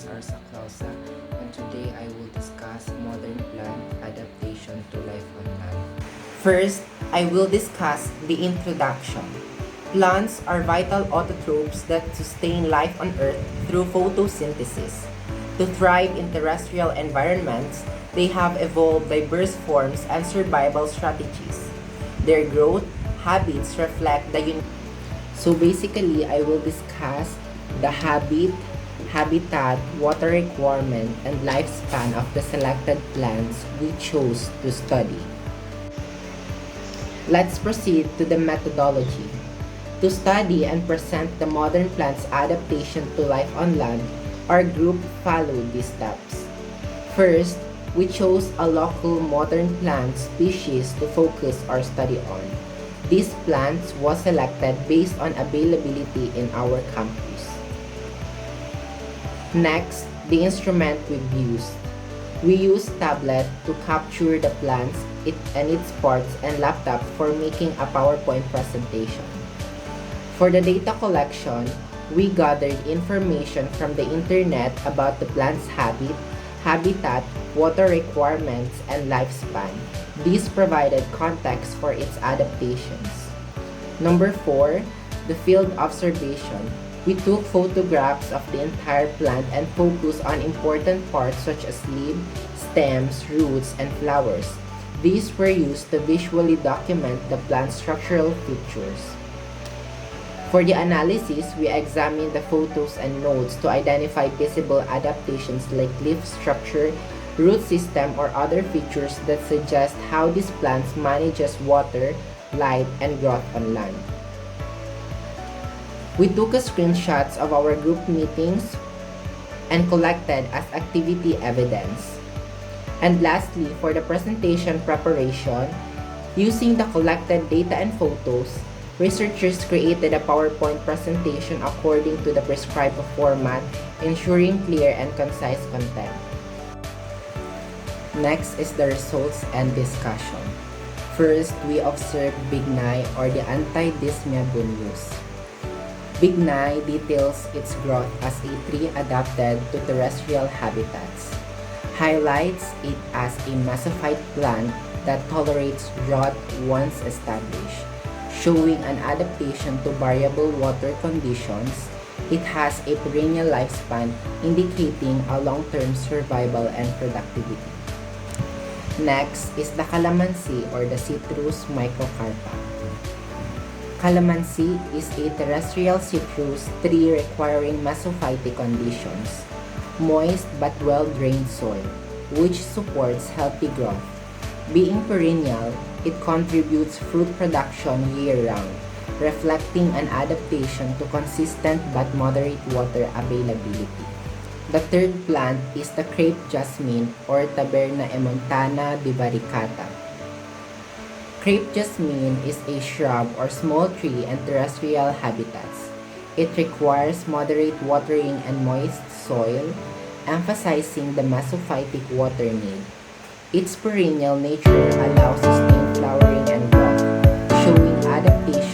is Arsa Clausa, and today I will discuss modern plant adaptation to life on land. First, I will discuss the introduction. Plants are vital autotrophs that sustain life on Earth through photosynthesis. To thrive in terrestrial environments, they have evolved diverse forms and survival strategies. Their growth habits reflect the So basically, I will discuss the habitat, water requirement, and lifespan of the selected plants we chose to study. Let's proceed to the methodology. To study and present the modern plant's adaptation to life on land, our group followed these steps. First, we chose a local modern plant species to focus our study on. This plant was selected based on availability in our campus. Next, the instrument we've used. We used tablet to capture the plants and its parts and laptop for making a PowerPoint presentation. For the data collection, we gathered information from the internet about the plant's habitat, water requirements, and lifespan. These provided context for its adaptations. Number 4, the field observation. We took photographs of the entire plant and focused on important parts such as leaves, stems, roots, and flowers. These were used to visually document the plant's structural features. For the analysis, we examined the photos and notes to identify visible adaptations like leaf structure, root system, or other features that suggest how these plants manages water, light, and growth on land. We took screenshots of our group meetings and collected as activity evidence. And lastly, for the presentation preparation, using the collected data and photos, researchers created a PowerPoint presentation according to the prescribed format, ensuring clear and concise content. Next is the results and discussion. First, we observed Bignai or the Antidismia buneus. Bignai details its growth as a tree adapted to terrestrial habitats. Highlights it as a mesophyte plant that tolerates drought once established. Showing an adaptation to variable water conditions, it has a perennial lifespan indicating a long-term survival and productivity. Next is the calamansi or the Citrus microcarpa. Calamansi is a terrestrial citrus tree requiring mesophytic conditions, moist but well-drained soil, which supports healthy growth. Being perennial, it contributes fruit production year-round, reflecting an adaptation to consistent but moderate water availability. The third plant is the crepe jasmine or Taberna emontana divaricata. Crepe jasmine is a shrub or small tree in terrestrial habitats. It requires moderate watering and moist soil, emphasizing the mesophytic water need. Its perennial nature allows sustained flowering and growth, showing adaptation